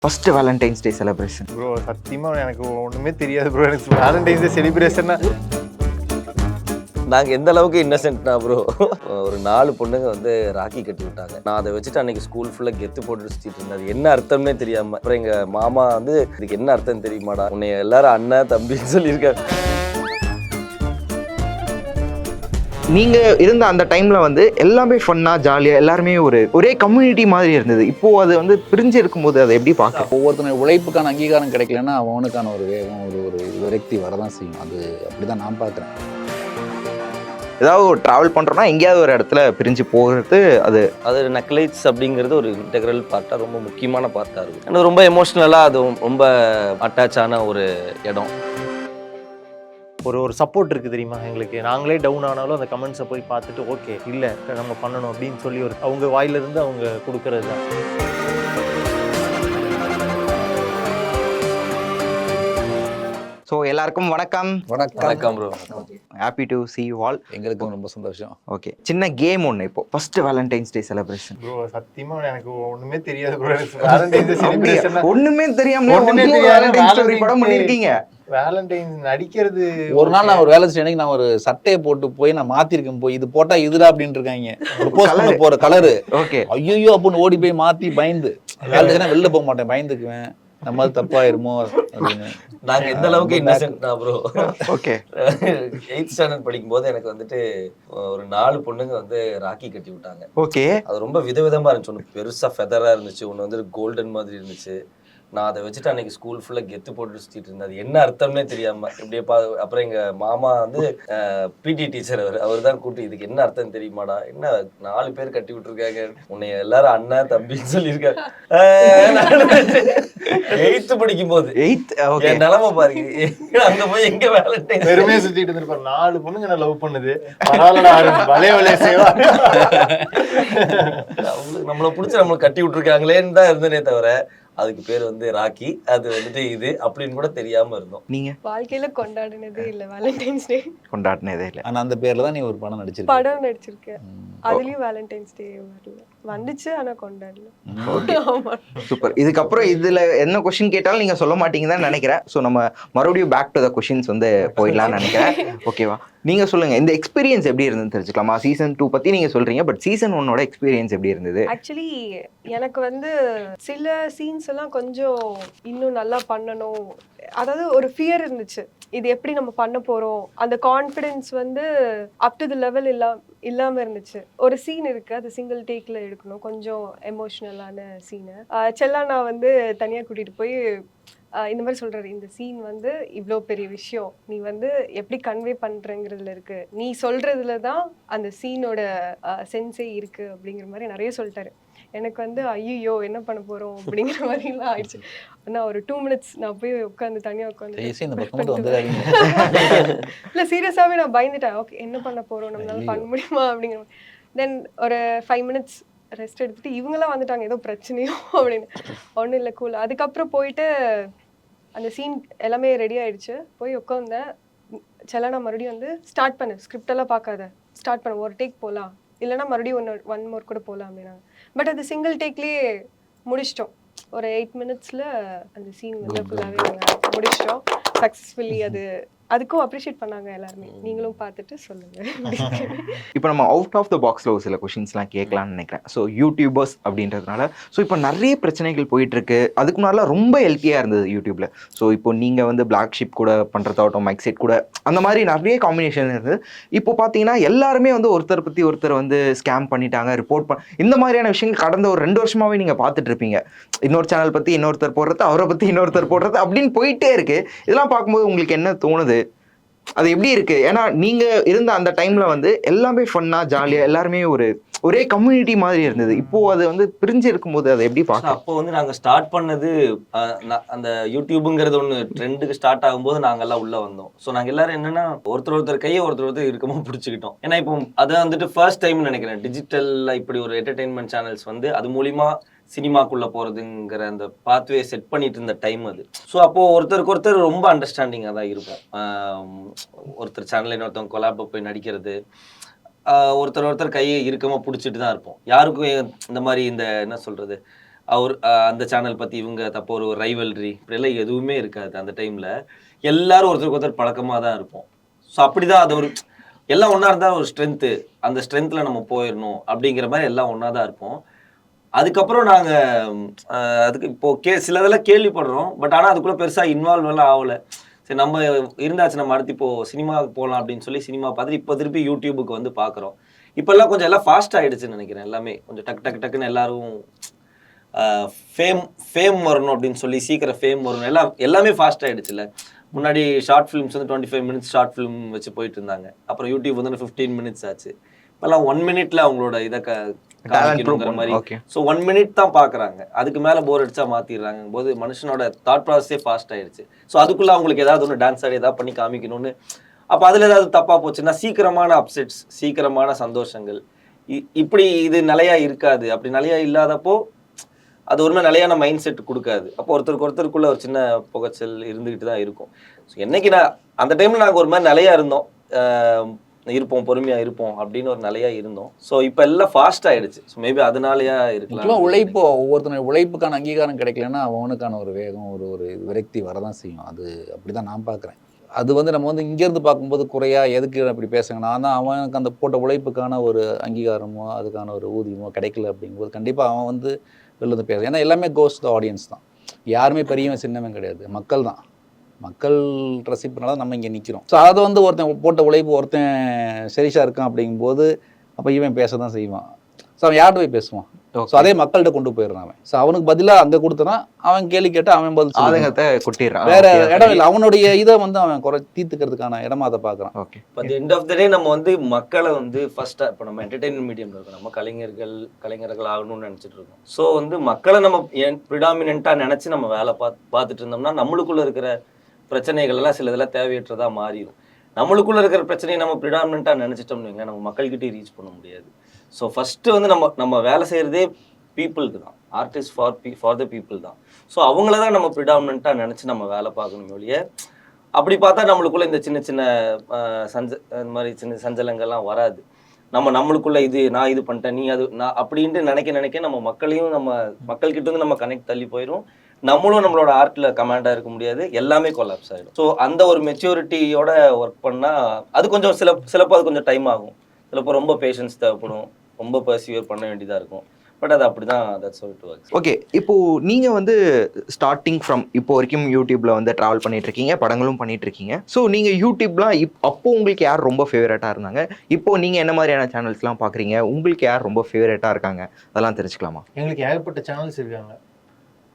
First Valentine's day celebration. Bro சத்தியமாக எனக்கு ஒன்றுமே தெரியாது ப்ரோ. எனக்கு வேலண்டைன்ஸ் டே செலிப்ரேஷன்னா நாங்கள் எந்த அளவுக்கு இன்னசென்ட்னா ப்ரோ, ஒரு 4 பொண்ணுங்க வந்து ராக்கி கட்டி விட்டாங்க. நான் அதை வச்சுட்டு அன்னைக்கு ஸ்கூல் ஃபுல்லாக கெத்து போட்டு சுற்றிட்டு இருந்தேன். அது என்ன அர்த்தம்னே தெரியாமல். அப்புறம் எங்கள் மாமா வந்து இதுக்கு என்ன அர்த்தம் தெரியுமாடா, உன்னை எல்லாரும் அண்ணன் தம்பின்னு சொல்லியிருக்காங்க. நீங்க இருந்த அந்த டைம்ல வந்து எல்லாமே ஃபன்னா ஜாலியா எல்லாருமே ஒரே கம்யூனிட்டி மாதிரி இருந்தது. இப்போ அது வந்து பிரிஞ்சு இருக்கும்போது அதை எப்படி பார்க்க? ஒவ்வொருத்தன உழைப்புக்கான அங்கீகாரம் கிடைக்கலன்னா அவனுக்கான ஒரு வேகம் ஒரு விரக்தி வரதான் செய்யும். அது அப்படிதான் நான் பார்க்குறேன். ஏதாவது ஒரு ட்ராவல் பண்ணுறோன்னா எங்கேயாவது ஒரு இடத்துல பிரிஞ்சு போகிறது அது நக்லைட்ஸ் அப்படிங்கிறது ஒரு இன்டெக்ரல் பார்ட்டாக, ரொம்ப முக்கியமான பார்ட்டாக இருக்கும். ஆனால் ரொம்ப எமோஷ்னலாக அது ரொம்ப அட்டாச் ஆன ஒரு இடம். ஒரு சப்போர்ட் இருக்குது தெரியுமா எங்களுக்கு. நாங்களே டவுன் ஆனாலும் அந்த கமெண்ட்ஸை போய் பார்த்துட்டு ஓகே இல்லை நம்ம பண்ணணும் அப்படின்னு சொல்லி அவங்க வாயிலிருந்து அவங்க கொடுக்கறது தான். ஸோ எல்லாருக்கும் வணக்கம். வணக்கம் bro. Happy to see you all. எங்களுக்கும் ரொம்ப சந்தோஷம். ஓகே, சின்ன கேம் ஒன்று. இப்போ first Valentine's day celebration. Bro சத்தியமாக எனக்கு ஒன்றுமே தெரியாது ப்ரோ. வேலண்டைன்ஸ் டே செலிப்ரேஷன் ஒண்ணுமே தெரியாம ஒண்ணுமே தெரியாது. வேலண்டைன்ஸ் ஸ்டோரி படம் பண்ணிருக்கீங்க. வேலண்டைன்ஸ் நடிக்கிறது ஒரு நாள் நான் ஒரு வேலை செய்யணும், நான் ஒரு சட்டையை போட்டு போய் நான் மாத்திருக்கேன், போய் இது போட்டா இதுடா அப்படின்னு இருக்காங்க. ப்ரொபோஸ் பண்ண போற கலரு ஓகே ஐயோ அப்படின்னு ஓடி போய் மாத்தி பயந்து வேலை வெளில போக மாட்டேன், பயந்துக்குவேன் நம்ம தப்பாயிருமோ அப்படின்னு. நாங்க எந்த அளவுக்கு இன்னசென்ட்னா ப்ரோ, ஓகே 8th ஸ்டாண்டர்ட் படிக்கும்போது எனக்கு வந்துட்டு ஒரு 4 பொண்ணுங்க வந்து ராக்கி கட்டி விட்டாங்க. ஓகே, அது ரொம்ப விதவிதமா இருந்துச்சு. ஒன்று பெருசா ஃபெதரா இருந்துச்சு, ஒன்று வந்து கோல்டன் மாதிரி இருந்துச்சு. நான் அதை வச்சுட்டு அன்னைக்கு ஸ்கூல் ஃபுல்லாக கெத்து போட்டு சுற்றிட்டு இருந்தேன். அது என்ன அர்த்தம்னே தெரியாம இப்படியே அப்புறம் எங்கள் மாமா வந்து பிடி டீச்சர், அவர் தான் கூப்பிட்டு இதுக்கு என்ன அர்த்தம் தெரியுமாடா, என்ன 4 பேர் கட்டி விட்டுருக்காங்க, உன்னை எல்லாரும் அண்ணன் தம்பின்னு சொல்லியிருக்காங்க. 8th படிக்கும் போது என் நிலைமை பாருங்க. அங்க போய் எங்க வேலண்டைன் பெருமையை சுத்திட்டு இருந்திருப்பாரு. 4 பொண்ணுங்க என்ன லவ் பண்ணுது, பரவாயில்ல வளைய செய்வா, நம்மளை பிடிச்சி நம்மளை கட்டி விட்டுருக்காங்களேன்னு தான் இருந்தனே தவிர அதுக்கு பேர் வந்து ராக்கி, அது வந்துட்டு இது அப்படின்னு கூட தெரியாம இருந்தோம். நீங்க வாழ்க்கையில கொண்டாடினதே இல்ல வேலண்டைன்ஸ் டே. கொண்டாடினதே இல்லை. ஆனா அந்த பேர்ல தான் நீ ஒரு படம் நடிச்சிருக்க. படம் நடிச்சிருக்கேன், அதுலயும் வேலண்டைன்ஸ் டே வரல, வந்துச்சு ஆனா கொண்டாடல. ஆமா சூப்பர். இதுக்கப்புறம் இதுல என்ன கொஸ்டின் கேட்டாலும் நீங்க சொல்ல மாட்டீங்கன்னு தான் நினைக்கிறேன். ஸோ நம்ம மறுபடியும் பேக் டு த கொஸ்டின்ஸ் வந்து போயிடலாம்னு நினைக்கிறேன். ஓகேவா, நீங்க சொல்லுங்க இந்த எக்ஸ்பீரியன்ஸ் எப்படி இருந்ததுன்னு தெரிஞ்சுக்கலாமா? சீசன் 2 பத்தி நீங்க சொல்றீங்க, பட் சீசன் 1 எக்ஸ்பீரியன்ஸ் எப்படி இருந்தது? ஆக்சுவலி எனக்கு வந்து சில சீன்ஸ் எல்லாம் கொஞ்சம் இன்னும் நல்லா பண்ணணும், அதாவது ஒரு ஃபியர் இருந்துச்சு, இது எப்படி நம்ம பண்ண போறோம், அந்த கான்ஃபிடென்ஸ் வந்து அப் டு தி லெவல் இல்லாம இருந்துச்சு. ஒரு சீன் இருக்கு, அது சிங்கிள் டேக்ல எடுக்கணும், கொஞ்சம் எமோஷ்னலான சீனு. செல்லானா வந்து தனியா கூட்டிட்டு போய் இந்த மாதிரி சொல்றாரு, இந்த சீன் வந்து இவ்வளோ பெரிய விஷயம், நீ வந்து எப்படி கன்வே பண்றங்கிறதுல இருக்கு, நீ சொல்றதுல தான் அந்த சீனோட சென்ஸே இருக்கு அப்படிங்கிற மாதிரி நிறைய சொல்லிட்டாரு. எனக்கு வந்து ஐயோ என்ன பண்ண போறோம் அப்படிங்கிற மாதிரிலாம் ஆயிடுச்சு. நான் ஒரு 2 minutes நான் போய் உட்காந்து தனியா உட்காந்து இல்ல சீரியஸாவே நான் பயந்துட்டேன். ஓகே என்ன பண்ண போறோம், நம்மளால பண்ண முடியுமா அப்படிங்கிற. தென் ஒரு 5 minutes ரெஸ்ட் எடுத்துட்டு இவங்கெல்லாம் வந்துட்டாங்க, ஏதோ பிரச்சனையோ அப்படின்னு. ஒன்றும் இல்லை, கூல். அதுக்கப்புறம் போயிட்டு அந்த சீன் எல்லாமே ரெடி ஆயிடுச்சு, போய் உட்காந்தேன். செல்லானா மறுபடியும் வந்து ஸ்டார்ட் பண்ணு, ஸ்கிரிப்ட் எல்லாம் பார்க்காத, ஸ்டார்ட் பண்ண, ஒரு டேக் போகலாம், இல்லைன்னா மறுபடியும் ஒன் மோர் கூட போகலாம் அப்படின்னாங்க. பட் அது சிங்கிள் டேக்லேயே முடிச்சிட்டோம். ஒரு 8 minutesல அந்த சீன் வந்து ஃபுல்லாகவே நாங்கள் முடிச்சிட்டோம் சக்ஸஸ்ஃபுல்லி. அதுக்கும் அப்ரிஷியேட் பண்ணாங்க எல்லாருமே. நீங்களும் பார்த்துட்டு சொல்லுங்க. இப்போ நம்ம அவுட் ஆஃப் த பாக்ஸில் ஒரு சில கொஷின்ஸ்லாம் கேட்கலான்னு நினைக்கிறேன். ஸோ யூடியூபர்ஸ் அப்படின்றதுனால ஸோ இப்போ நிறைய பிரச்சனைகள் போயிட்டு இருக்கு. அதுக்கு முன்னால ரொம்ப ஹெல்த்தியாக இருந்தது யூடியூப்ல. ஸோ இப்போ நீங்கள் வந்து பிளாக் ஷிப் கூட பண்ணுறதாகட்டும், மைக் செட் கூட, அந்த மாதிரி நிறைய காம்பினேஷன் இருந்தது. இப்போ பார்த்தீங்கன்னா எல்லாருமே வந்து ஒருத்தர் பற்றி ஒருத்தர் வந்து ஸ்கேம் பண்ணிட்டாங்க, ரிப்போர்ட் இந்த மாதிரியான விஷயங்கள் கடந்த ஒரு 2 வருஷமாவே நீங்கள் பார்த்துட்டு இருப்பீங்க. இன்னொரு சேனல் பற்றி இன்னொருத்தர் போடுறது, அவரை பற்றி இன்னொருத்தர் போடுறது அப்படின்னு போயிட்டே இருக்கு. இதெல்லாம் பார்க்கும்போது உங்களுக்கு என்ன தோணுது? அது எப்படி இருக்கு? ஏன்னா நீங்க இருந்த அந்த டைம்ல வந்து எல்லாமே ஃபன்னா ஜாலியா எல்லாருமே ஒரே கம்யூனிட்டி மாதிரி இருந்தது. இப்போ அது வந்து பிரிஞ்சு இருக்கும்போது அதை எப்படி பார்க்க? அப்போ வந்து நாங்க ஸ்டார்ட் பண்ணது அந்த யூடியூப்ங்கிறது ஒன்று ட்ரெண்டுக்கு ஸ்டார்ட் ஆகும்போது நாங்க எல்லாம் உள்ள வந்தோம். ஸோ நாங்க எல்லாரும் என்னன்னா ஒருத்தர் கையை ஒருத்தர் இருக்கமா பிடிச்சிக்கிட்டோம். ஏன்னா இப்போ அதை வந்துட்டு ஃபர்ஸ்ட் டைம் நினைக்கிறேன் டிஜிட்டல்ல இப்படி ஒரு என்டர்டெயின்மெண்ட் சேனல்ஸ் வந்து அது மூலியமா சினிமாக்குள்ள போறதுங்கிற அந்த பாத்வே செட் பண்ணிட்டு இருந்த டைம் அது. ஸோ அப்போ ஒருத்தருக்கு ஒருத்தர் ரொம்ப அண்டர்ஸ்டாண்டிங்காக தான் இருப்போம். ஒருத்தர் சேனல்ல இன்னொருத்தவங்க கொலாப போய் நடிக்கிறது, ஒருத்தர் கையை இறுக்கமா பிடிச்சிட்டு தான் இருப்போம். யாருக்கும் இந்த மாதிரி இந்த என்ன சொல்றது அந்த சேனல் பத்தி இவங்க தப்போ ஒரு ரைவல்ரி இப்படியெல்லாம் எதுவுமே இருக்காது. அந்த டைம்ல எல்லாரும் ஒருத்தருக்கு ஒருத்தர் பழக்கமா தான் இருப்போம். ஸோ அப்படிதான் அது ஒரு எல்லாம் ஒண்ணா இருந்தா ஒரு ஸ்ட்ரென்த்து. அந்த ஸ்ட்ரென்த்ல நம்ம போயிடணும் அப்படிங்கிற மாதிரி எல்லாம் ஒண்ணா தான் இருப்போம். அதுக்கப்புறம் நாங்க அதுக்கு இப்போ சிலதெல்லாம் கேள்விப்படுறோம். பட் ஆனா அதுக்குள்ள பெருசா இன்வால்வ் எல்லாம் ஆகல. சரி நம்ம இருந்தாச்சு, நம்ம அடுத்து இப்போ சினிமாவுக்கு போகலாம் அப்படின்னு சொல்லி சினிமா பார்த்துட்டு இப்போ திருப்பி யூடியூபுக்கு வந்து பார்க்குறோம். இப்போல்லாம் கொஞ்சம் எல்லாம் ஃபாஸ்ட் ஆகிடுச்சுன்னு நினைக்கிறேன். எல்லாமே கொஞ்சம் டக்குன்னு எல்லாரும் ஃபேம் வரணும் அப்படின்னு சொல்லி சீக்கிரம் ஃபேம் வரணும் எல்லாமே ஃபாஸ்ட் ஆகிடுச்சுல்ல. முன்னாடி ஷார்ட் ஃபிலிம்ஸ் வந்து 25 மினிட்ஸ் ஷார்ட் ஃபிலிம் வச்சு போயிட்டு இருந்தாங்க. அப்புறம் யூடியூப் வந்து 15 மினிட்ஸ் ஆச்சு. இப்போல்லாம் 1 மினிட்ல அவங்களோட இதை காமிக்கணுங்கிற மாதிரி. ஸோ 1 மினிட் தான் பார்க்குறாங்க. அதுக்கு மேலே போர் அடிச்சா மாற்றிடுறாங்க போது மனுஷனோட தாட் ப்ராசஸே ஃபாஸ்ட் ஆயிடுச்சு. ஸோ அதுக்குள்ளே அவங்களுக்கு ஏதாவது ஒன்று டான்ஸ் ஆடி ஏதாவது பண்ணி காமிக்கணும்னு. அப்போ அதில் ஏதாவது தப்பாக போச்சுன்னா சீக்கிரமான அப்செட்ஸ், சீக்கிரமான சந்தோஷங்கள், இப்படி இது நிலையா இருக்காது. அப்படி நிலையா இல்லாதப்போ அது ஒருமே நிலையான மைண்ட் செட் கொடுக்காது. அப்போ ஒருத்தருக்குள்ள ஒரு சின்ன புகைச்சல் இருந்துகிட்டு தான் இருக்கும். ஸோ என்னைக்கு அந்த டைம்ல நாங்கள் ஒரு மாதிரி நிலையா இருப்போம், பொறுமையா இருப்போம் அப்படின்னு ஒரு நிலையா இருந்தோம். ஸோ இப்போ எல்லாம் ஃபாஸ்ட் ஆயிடுச்சு. ஸோ மேபி அதனாலயா இருக்கலாம். உழைப்போ ஒவ்வொருத்தனுடைய உழைப்புக்கான அங்கீகாரம் கிடைக்கலன்னா அவனுக்கான ஒரு வேகம் ஒரு விரக்தி வரதான் செய்யும். அது அப்படிதான் நான் பார்க்குறேன். அது வந்து நம்ம வந்து இங்கேருந்து பார்க்கும்போது குறையா எதுக்கு அப்படி பேசுங்க, நான் தான் அவனுக்கு அந்த போட்ட உழைப்புக்கான ஒரு அங்கீகாரமோ அதுக்கான ஒரு ஊதியமோ கிடைக்கல அப்படிங்கும்போது கண்டிப்பாக அவன் வந்து வெளில வந்து பேச. ஏன்னா எல்லாமே கோஸ் த ஆடியன்ஸ் தான். யாருமே பெரியவன் சின்னவன் கிடையாது, மக்கள் தான். மக்கள் ரசிப்புனால நம்ம இங்கே நிற்கிறோம். ஸோ அதை வந்து ஒருத்தன் போட்ட உழைப்பு ஒருத்தன் சரிஷாக இருக்கான் அப்படிங்கும்போது அப்போ இவன் பேச தான் செய்வான். ஸோ அவன் யார்கிட்ட போய் பேசுவான்? ஸோ அதே மக்கள்கிட்ட கொண்டு போயிடுறான் அவன். ஸோ அவனுக்கு பதிலாக அங்கே கொடுத்தனா அவன் கேள்வி கேட்டால் அவன் பதில் ஆதங்கத்தை கொட்டிடுறான். வேற இடம் இல்லை. அவனுடைய இதை வந்து அவன் தீர்த்துக்கிறதுக்கான இடமா அதை பார்க்குறான். ஓகே, இப்போ எண்ட் ஆஃப் த டே நம்ம வந்து மக்களை வந்து ஃபர்ஸ்ட்டாக இப்போ நம்ம என்டர்டெயின்மெண்ட் மீடியம்ல இருக்கோம். நம்ம கலைஞர்கள் ஆகணும்னு நினச்சிட்டு இருக்கோம். ஸோ வந்து மக்களை நம்ம ப்ரிடாமினெண்ட்டாக நினச்சி நம்ம வேலை பார்த்துட்டு இருந்தோம்னா நம்மளுக்குள்ள இருக்கிற பிரச்சனைகள் எல்லாம் சில இதெல்லாம் தேவையற்றதா மாறிடும். நம்மளுக்குள்ள இருக்கிற பிரச்சனையை நம்ம ப்ரிடாமினெண்ட்டாக நினச்சிட்டோம்னு நம்ம மக்கள்கிட்டே ரீச் பண்ண முடியாது. ஸோ ஃபஸ்ட்டு வந்து நம்ம வேலை செய்கிறதே பீப்புளுக்கு தான். ஆர்டிஸ்ட் ஃபார் த பீப்புள் தான். ஸோ அவங்கள தான் நம்ம ப்ரிடாமினெண்ட்டாக நினச்சி நம்ம வேலை பார்க்கணும் ஒழிய அப்படி பார்த்தா நம்மளுக்குள்ள இந்த சின்ன இந்த மாதிரி சின்ன சஞ்சலங்கள்லாம் வராது. நம்மளுக்குள்ள நான் இது பண்ணிட்டேன், நீ அது நான் அப்படின்ட்டு நினைக்க நம்ம மக்கள்கிட்ட வந்து நம்ம கனெக்ட் தள்ளி போயிடும். நம்மளும் நம்மளோட ஆர்ட்ல கமாண்டா இருக்க முடியாது, எல்லாமே கொலாப்ஸ் ஆகிடும். ஸோ அந்த ஒரு மெச்சூரிட்டியோட ஒர்க் பண்ணா அது கொஞ்சம் சிலப்போ அது கொஞ்சம் டைம் ஆகும். சிலப்போ ரொம்ப பேஷன்ஸ் தேவைப்படும், ரொம்ப பர்சியூர் பண்ண வேண்டியதா இருக்கும். பட் அது அப்படிதான். That's how it works. Okay, இப்போ நீங்க வந்து ஸ்டார்டிங் ஃப்ரம் இப்போ வரைக்கும் யூடியூப்ல வந்து டிராவல் பண்ணிட்டு இருக்கீங்க, படங்களும் பண்ணிட்டு இருக்கீங்க. ஸோ நீங்க யூடியூப்லாம் அப்போ உங்களுக்கு யார் ரொம்ப ஃபேவரட்டா இருந்தாங்க? இப்போ நீங்க என்ன மாதிரியான சேனல்ஸ்லாம் பாக்குறீங்க? உங்களுக்கு யார் ரொம்ப ஃபேவரட்டா இருக்காங்க? அதெல்லாம் தெரிஞ்சுக்கலாமா? எங்களுக்கு ஏகப்பட்ட சேனல்ஸ் இருக்காங்க.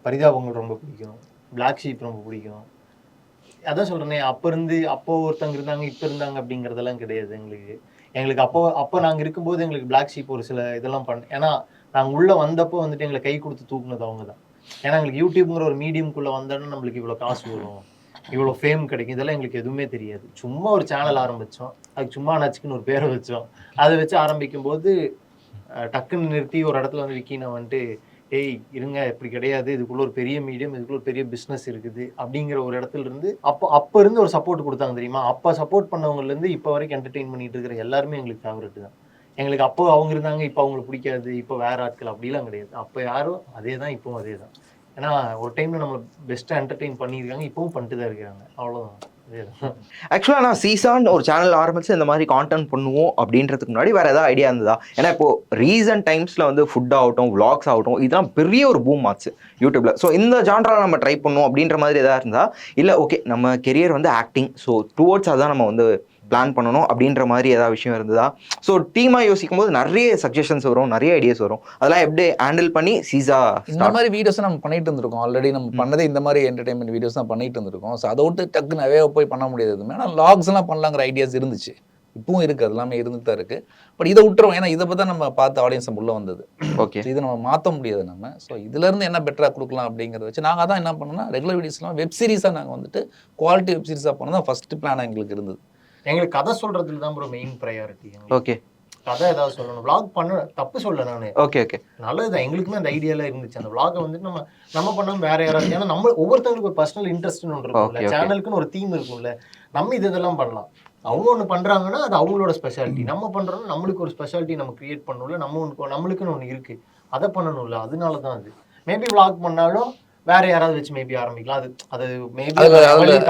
பரிதாபங்கள் ரொம்ப பிடிக்கும், பிளாக் ஷீப் ரொம்ப பிடிக்கும். அதான் சொல்றேனே, அப்போ ஒருத்தவங்க இருந்தாங்க, இப்போ இருந்தாங்க அப்படிங்கிறதெல்லாம் கிடையாது. எங்களுக்கு அப்போ நாங்கள் இருக்கும்போது எங்களுக்கு பிளாக் ஷீப் ஒரு சில இதெல்லாம் ஏன்னா நாங்கள் உள்ளே வந்தப்போ வந்துட்டு எங்களை கை கொடுத்து தூக்குனது அவங்க தான். ஏன்னா எங்களுக்கு யூடியூப்ங்கிற ஒரு மீடியம்குள்ளே வந்தோன்னா நம்மளுக்கு இவ்வளோ காசு வரும், இவ்வளோ ஃபேம் கிடைக்கும், இதெல்லாம் எங்களுக்கு எதுவுமே தெரியாது. சும்மா ஒரு சேனல் ஆரம்பித்தோம், அதுக்கு சும்மா நச்சுக்குன்னு ஒரு பேரை வச்சோம். அதை வச்சு ஆரம்பிக்கும் போது டக்குன்னு நிறுத்தி ஒரு இடத்துல வந்து விக்கினா வந்துட்டு ஏய் இருங்க இப்படி கிடையாது, இதுக்குள்ள ஒரு பெரிய மீடியம், இதுக்குள்ள ஒரு பெரிய பிஸ்னஸ் இருக்குது அப்படிங்கிற ஒரு இடத்துல இருந்து அப்போ இருந்து ஒரு சப்போர்ட் கொடுத்தாங்க தெரியுமா. அப்போ சப்போர்ட் பண்ணவங்கலேருந்து இப்போ வரைக்கும் என்டர்டெயின் பண்ணிட்டு இருக்கிற எல்லாருமே எங்களுக்கு ஃபேவரட் தான். எங்களுக்கு அப்போ அவங்க இருந்தாங்க, இப்போ அவங்களுக்கு பிடிக்காது, இப்போ வேற ஆட்கள் அப்படிலாம் கிடையாது. அப்போ யாரும் அதே தான், இப்போவும் அதே தான். ஏன்னா ஒரு டைம்ல நம்மளை பெஸ்ட்டாக என்டர்டெயின் பண்ணியிருக்காங்க, இப்பவும் பண்ணிட்டு தான் இருக்கிறாங்க. அவ்வளோதான். ஆக்சுவலாக நான் சீசான் ஒரு சேனல் ஆரம்பிச்சு இந்த மாதிரி கான்டென்ட் பண்ணுவோம் அப்படின்றதுக்கு முன்னாடி வேற ஏதாவது ஐடியா இருந்ததா? ஏன்னா இப்போ ரீசன்ட் டைம்ஸ்ல வந்து ஃபுட் ஆகட்டும், விளாக்ஸ் ஆகட்டும், இதெல்லாம் பெரிய ஒரு பூம் ஆச்சு யூடியூப்ல. ஸோ இந்த ஜான்ரா நம்ம ட்ரை பண்ணுவோம் அப்படின்ற மாதிரி ஏதாவது இருந்தா, இல்லை ஓகே நம்ம கெரியர் வந்து ஆக்டிங், ஸோ டுவோர்ட்ஸ் அதான் நம்ம வந்து பிளான் பண்ணணும் அப்படின்ற மாதிரி ஏதாவது விஷயம் இருந்ததா? ஸோ டீமாக யோசிக்கும் போது நிறைய சஜஷன்ஸ் வரும், நிறைய ஐடியாஸ் வரும். அதெல்லாம் எப்படி ஹேண்டில் பண்ணி சீசா இந்த மாதிரி வீடியோஸ் நம்ம பண்ணிட்டு இருந்திருக்கோம். ஆல்ரெடி நம்ம பண்ணதே இந்த மாதிரி என்டர்டைன்மெண்ட் வீடியோஸ் தான் பண்ணிட்டு இருந்திருக்கோம். ஸோ அதை விட்டு டக்கு நிறைய போய் பண்ண முடியாது. ஏன்னா லாக்ஸ் எல்லாம் பண்ணலாங்கிற ஐடியாஸ் இருந்துச்சு, இப்பவும் இருக்குது, அது எல்லாமே இருந்துட்டு தான் இருக்குது. பட் இதை விட்டுருவோம், ஏன்னா இதை பற்றி நம்ம பார்த்து ஆடியன்ஸ் உள்ள வந்தது. ஓகே, இதை நம்ம மாற்ற முடியாது நம்ம. ஸோ இதுலேருந்து என்ன பெட்டராக கொடுக்கலாம் அப்படிங்கிறத வச்சு நாங்கள் அதான் என்ன பண்ணோம்னா ரெகுலர் வீடியோஸ்லாம் வெப் சீரிஸாக நாங்கள் வந்துட்டு குவாலிட்டி வெப் சீரிஸாக பண்ணோம் தான் ஃபஸ்ட்டு பிளான் எங்களுக்கு இருந்தது. எங்களுக்கு கதை சொல்றதுல தான் ப்ரோ மெயின் ப்ரையாரிட்டி. ஓகே, கதை ஏதாவது சொல்லணும், விளாக் பண்ண தப்பு சொல்ல நான். ஓகே ஓகே, நல்லதுதான். எங்களுக்குமே அந்த ஐடியாலாம் இருந்துச்சு. அந்த விளாகை வந்துட்டு நம்ம பண்ணாம வேற யாராவது, ஏன்னா நம்ம ஒவ்வொருத்தவங்களுக்கு ஒரு பர்சனல் இன்ட்ரெஸ்ட்னு ஒன்று இருக்கும்ல, சேனலுக்குன்னு ஒரு தீம் இருக்கும்ல. நம்ம இதெல்லாம் பண்ணலாம், அவங்க ஒன்று பண்றாங்கன்னா அது அவங்களோட ஸ்பெஷாலிட்டி. நம்ம பண்றோம்னா நம்மளுக்கு ஒரு ஸ்பெஷாலிட்டி நம்ம கிரியேட் பண்ணணும்ல, நம்மளுக்குன்னு ஒன்று இருக்கு, அதை பண்ணணும்ல. அதனால தான் அது மேபி vlog பண்ணாலும் வேற யாராவது வச்சு மேபி ஆரம்பிக்கலாம். அது மேபி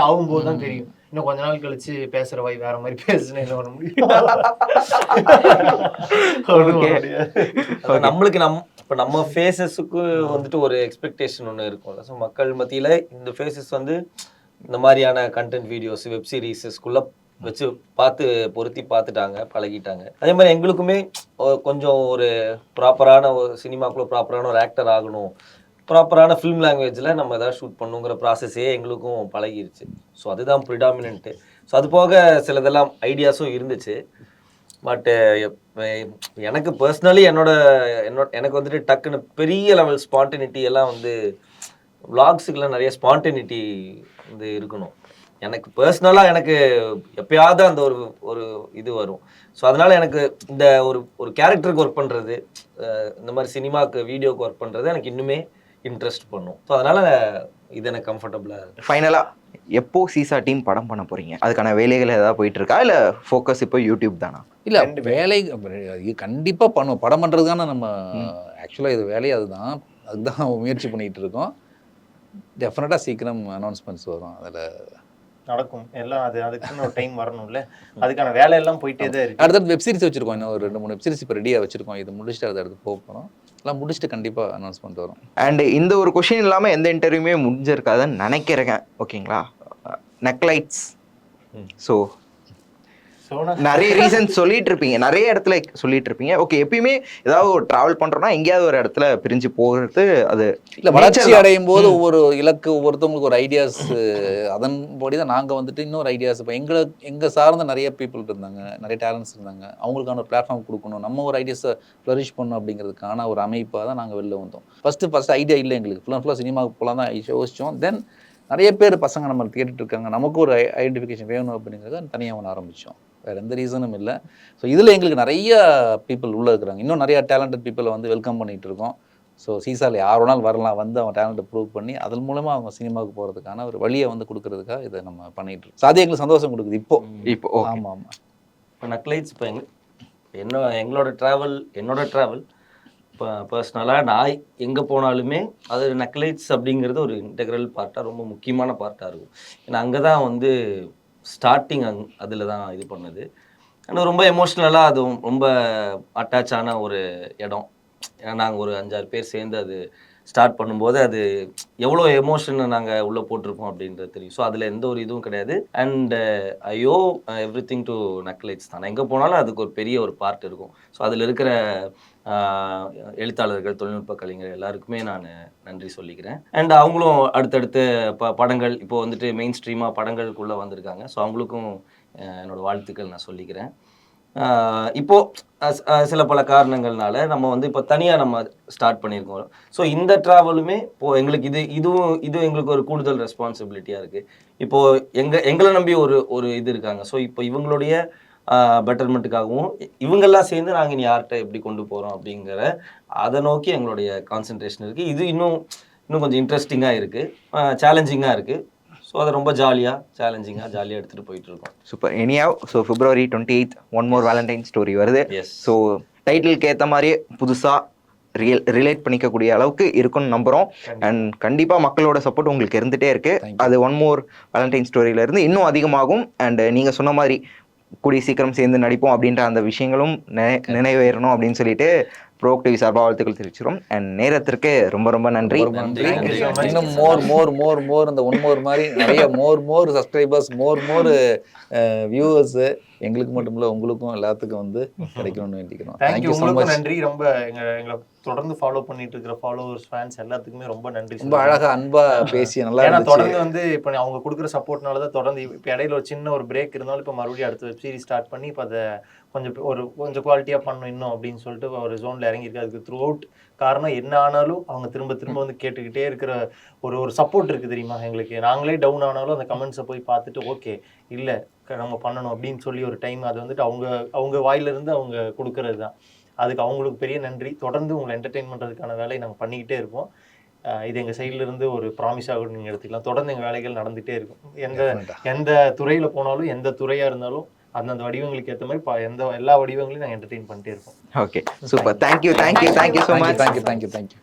ஆகும்போது தான் தெரியும். இன்னும் கொஞ்ச நாள் கழிச்சு பேசுற வாய் வேற மாதிரி பேசுனா என்ன பண்ண முடியும்? நம்மளுக்கு இப்போ நம்ம ஃபேஸஸுக்கு வந்துட்டு ஒரு எக்ஸ்பெக்டேஷன் ஒன்று இருக்கும்ல. ஸோ மக்கள் மத்தியில் இந்த ஃபேஸஸ் வந்து இந்த மாதிரியான கண்டென்ட் வீடியோஸ் வெப் சீரிஸஸ்குள்ளே வச்சு பொருத்தி பார்த்துட்டாங்க, பழகிட்டாங்க. அதே மாதிரி எங்களுக்குமே கொஞ்சம் ஒரு ப்ராப்பரான ஒரு சினிமாக்குள்ளே ப்ராப்பரான ஒரு ஆக்டர் ஆகணும், ப்ராப்பரான ஃபிலிம் லாங்குவேஜில் நம்ம எதாவது ஷூட் பண்ணுங்கிற ப்ராசஸே எங்களுக்கும் பழகிருச்சு. ஸோ அதுதான் ப்ரிடாமினன்ட்டு. ஸோ அது போக சிலதெல்லாம் ஐடியாஸும் இருந்துச்சு. பட்டு எனக்கு பர்சனலி எனக்கு வந்துட்டு டக்குன்னு பெரிய லெவல் ஸ்பான்டினிட்டி எல்லாம் வந்து விளாக்ஸுக்கெல்லாம் நிறைய ஸ்பான்டினிட்டி வந்து இருக்கணும். எனக்கு பர்சனலாக எனக்கு எப்பயாவது அந்த ஒரு இது வரும். ஸோ அதனால் எனக்கு இந்த ஒரு கேரக்டருக்கு ஒர்க் பண்ணுறது, இந்த மாதிரி சினிமாவுக்கு வீடியோக்கு ஒர்க் பண்ணுறது எனக்கு இன்னுமே இன்ட்ரெஸ்ட் பண்ணும். ஸோ அதனால் இது எனக்கு கம்ஃபர்டபுளாக. ஃபைனலாக எப்போ சீசா டீம் படம் பண்ண போறீங்க? அதுக்கான வேலைகள் ஏதாவது போயிட்டு இருக்கா, இல்லை ஃபோக்கஸ் இப்போ யூடியூப் தானா? இல்லை வேலை இது கண்டிப்பாக பண்ணுவோம். படம் பண்ணுறது தானே நம்ம ஆக்சுவலாக இது வேலையை அதுதான் முயற்சி பண்ணிகிட்டு இருக்கோம். டெஃபினட்டாக சீக்கிரம் அனௌன்ஸ்மெண்ட்ஸ் வரும். அதில் நடக்கும் எல்லாம். அதுக்குன்னு ஒரு டைம் வரணும்ல, அதுக்கான வேலையெல்லாம் போயிட்டே தான் இருக்கு. அடுத்தது வெப்சீரிஸ் வச்சுருக்கோம், இன்னும் ஒரு 2-3 வெப்சீரிஸ் இப்போ ரெடியாக வச்சுருக்கோம். இது முடிச்சுட்டு அதை எடுத்து போகிறோம். எல்லாம் முடிச்சுட்டு கண்டிப்பாக அனௌன்ஸ்மெண்ட் வரும். அண்ட் இந்த ஒரு கொஷின் இல்லாமல் எந்த இன்டர்வியூமே முடிஞ்சிருக்காதுன்னு நினைக்கிறேன். ஓகேங்களா? நெக்லைட்ஸ். ஸோ நிறைய ரீசன்ஸ் சொல்லிட்டு இருப்பீங்க, நிறைய இடத்துல சொல்லிட்டு இருப்பீங்க. ஓகே, எப்பயுமே ஏதாவது ஒரு டிராவல் பண்றோம்னா எங்கேயாவது ஒரு இடத்துல பிரிஞ்சு போகிறது அது இல்லை. வளர்ச்சி அடையும் போது ஒவ்வொரு இலக்கு, ஒவ்வொருத்தவங்களுக்கு ஒரு ஐடியாஸ், அதன்படி தான் நாங்கள் வந்துட்டு இன்னொரு ஐடியாஸ். இப்போ எங்கள் சார்ந்த நிறைய பீப்புள் இருந்தாங்க, நிறைய டேலண்ட்ஸ் இருந்தாங்க. அவங்களுக்கான ஒரு பிளாட்ஃபார்ம் கொடுக்கணும், நம்ம ஒரு ஐடியாஸை ஃப்ளரிஷ் பண்ணணும் அப்படிங்கிறதுக்கான ஒரு அமைப்பாக தான் நாங்கள் வெளில வந்தோம். ஃபர்ஸ்ட் ஐடியா இல்லை எங்களுக்கு, ஃபுல்லாக சினிமாவுக்கு போகலாம் தான் யோசித்தோம். தென் நிறைய பேர் பசங்க நம்ம கேட்டுட்டு இருக்காங்க, நமக்கு ஒரு ஐடென்டிஃபிகேஷன் வேணும் அப்படிங்கிறத தனியாக ஒன்று ஆரம்பித்தோம். வேறு எந்த ரீசனும் இல்லை. ஸோ இதில் எங்களுக்கு நிறைய பீப்புள் உள்ளே இருக்கிறாங்க. இன்னும் நிறையா டேலண்டட் பீப்புளை வந்து வெல்கம் பண்ணிகிட்டு இருக்கோம். ஸோ சீசாவில் யார் வேணாலும் வரலாம், வந்து அவங்க டேலண்ட்டை ப்ரூவ் பண்ணி அதன் மூலமாக அவங்க சினிமாவுக்கு போகிறதுக்கான ஒரு வழியை வந்து கொடுக்கறதுக்காக இதை நம்ம பண்ணிகிட்டு இருக்கோம். ஸோ அது எங்களுக்கு சந்தோஷம் கொடுக்குது இப்போ. ஆமாம். இப்போ நக்லைட்ஸ் இப்போ என்னோட ட்ராவல் இப்போ பர்சனலாக நான் எங்கே போனாலுமே அது நக்லைட்ஸ் அப்படிங்கிறது ஒரு இன்டெக்ரல் பார்ட்டாக, ரொம்ப முக்கியமான பார்ட்டாக இருக்கும். ஏன்னா அங்கே தான் வந்து ஸ்டார்டிங் அதில் தான் இது பண்ணுது. ஆனால் ரொம்ப எமோஷ்னலாக அது ரொம்ப அட்டாச் ஆன ஒரு இடம். ஏன்னா நாங்கள் ஒரு 5-6 பேர் சேர்ந்து அது ஸ்டார்ட் பண்ணும்போது அது எவ்வளோ எமோஷனை நாங்கள் உள்ளே போட்டிருப்போம் அப்படின்றது தெரியும். ஸோ அதில் எந்த ஒரு இதுவும் கிடையாது. அண்ட் ஐயோ எவ்ரிதிங் டு நக்லைட்ஸ் தான். எங்கே போனாலும் அதுக்கு ஒரு பெரிய ஒரு பார்ட் இருக்கும். ஸோ அதில் இருக்கிற எழுத்தாளர்கள், தொழில்நுட்ப கலைஞர் எல்லாருக்குமே நான் நன்றி சொல்லிக்கிறேன். அண்ட் அவங்களும் அடுத்தடுத்து படங்கள் இப்போ வந்துட்டு மெயின் ஸ்ட்ரீமாக படங்களுக்குள்ளே வந்திருக்காங்க. ஸோ அவங்களுக்கும் என்னோட வாழ்த்துக்கள் நான் சொல்லிக்கிறேன். இப்போது சில பல காரணங்கள்னால நம்ம வந்து இப்போ தனியாக நம்ம ஸ்டார்ட் பண்ணியிருக்கோம். ஸோ இந்த ட்ராவலுமே இப்போது எங்களுக்கு இதுவும் எங்களுக்கு ஒரு கூடுதல் ரெஸ்பான்சிபிலிட்டியாக இருக்குது. இப்போது எங்களை நம்பி ஒரு இது இருக்காங்க. ஸோ இப்போ இவங்களுடைய பெட்டர்மெண்ட்டுக்காகவும் இவங்கெல்லாம் சேர்ந்து நாங்கள் இனி யார்கிட்ட எப்படி கொண்டு போகிறோம் அப்படிங்கிற அதை நோக்கி எங்களுடைய கான்சன்ட்ரேஷன் இருக்குது. இது இன்னும் கொஞ்சம் இன்ட்ரெஸ்டிங்காக இருக்குது, சேலஞ்சிங்காக இருக்குது. ஸோ அதை ரொம்ப ஜாலியாக எடுத்துகிட்டு போயிட்டு இருக்கோம். Super. Anyhow so February 28th one more valentine story வருது. ஸோ டைட்டிலுக்கு ஏற்ற மாதிரியே புதுசாக ரிலேட் பண்ணிக்கக்கூடிய அளவுக்கு இருக்குன்னு நம்புகிறோம். அண்ட் கண்டிப்பாக மக்களோட சப்போர்ட் உங்களுக்கு இருந்துகிட்டே இருக்குது. அது ஒன் மோர் வேலண்டைன் ஸ்டோரியிலேருந்து இன்னும் அதிகமாகும். அண்ட் நீங்கள் சொன்ன மாதிரி கூடிய சீக்கிரம் சேர்ந்து நடிப்போம் அப்படின்ற அந்த விஷயங்களும் நினைவேறணும் அப்படின்னு சொல்லிட்டு ப்ரோக்டிவ் சார்பாக வாழ்த்துக்கள் தெரிவிச்சிடும். அண்ட் நேரத்திற்கு ரொம்ப ரொம்ப நன்றி. இன்னும் மோர் அந்த ஒன் மோர் மாதிரி நிறைய மோர் சப்ஸ்கிரைபர்ஸ், மோர் வியூவர்ஸ் எங்களுக்கு மட்டும் இல்லை உங்களுக்கும் எல்லாத்துக்கும் வந்து கிடைக்கணும்னு வேண்டிக்கிறோம். தேங்க்யூ. உங்களுக்கு நன்றி. ரொம்ப எங்களை தொடர்ந்து ஃபாலோ பண்ணிட்டு இருக்கிற ஃபாலோவர்ஸ், ஃபேன்ஸ் எல்லாத்துக்குமே ரொம்ப நன்றி. ரொம்ப அழகா அன்பா பேசி நல்லா. ஏன்னா தொடர்ந்து வந்து இப்போ அவங்க கொடுக்குற சப்போர்ட்னால தான் தொடர்ந்து இப்போ இடையில ஒரு சின்ன ஒரு பிரேக் இருந்தாலும் இப்போ மறுபடியும் அடுத்த வெப் சீரிஸ் ஸ்டார்ட் பண்ணி இப்போ அதை கொஞ்சம் குவாலிட்டியாக பண்ணணும் இன்னும் அப்படின்னு சொல்லிட்டு ஒரு ஜோனில் இறங்கியிருக்கு. அதுக்கு த்ரூ அவுட் காரணம் என்ன ஆனாலும் அவங்க திரும்ப வந்து கேட்டுக்கிட்டே இருக்கிற ஒரு சப்போர்ட் இருக்குது தெரியுமா எங்களுக்கு. நாங்களே டவுன் ஆனாலும் அந்த கமெண்ட்ஸை போய் பார்த்துட்டு ஓகே இல்லை நம்ம பண்ணணும் அப்படின்னு சொல்லி ஒரு டைம் அது வந்துட்டு அவங்க வாயிலிருந்து அவங்க கொடுக்கறது தான். அதுக்கு அவங்களுக்கு பெரிய நன்றி. தொடர்ந்து உங்களை என்டர்டெயின் பண்ணுறதுக்கான வேலையை நாங்கள் பண்ணிக்கிட்டே இருப்போம். இது எங்கள் சைட்லேருந்து ஒரு ப்ராமிஸாக நீங்கள் எடுத்துக்கலாம். தொடர்ந்து எங்கள் வேலைகள் நடந்துகிட்டே இருக்கும். எந்த துறையில் போனாலும், எந்த துறையாக இருந்தாலும் அந்தந்த வடிவங்களுக்கு ஏற்ற மாதிரி எல்லா வடிவங்களையும் நாங்கள் என்டர்டெயின் பண்ணிட்டே இருப்போம். Okay, super. Thank you so much. Thank you.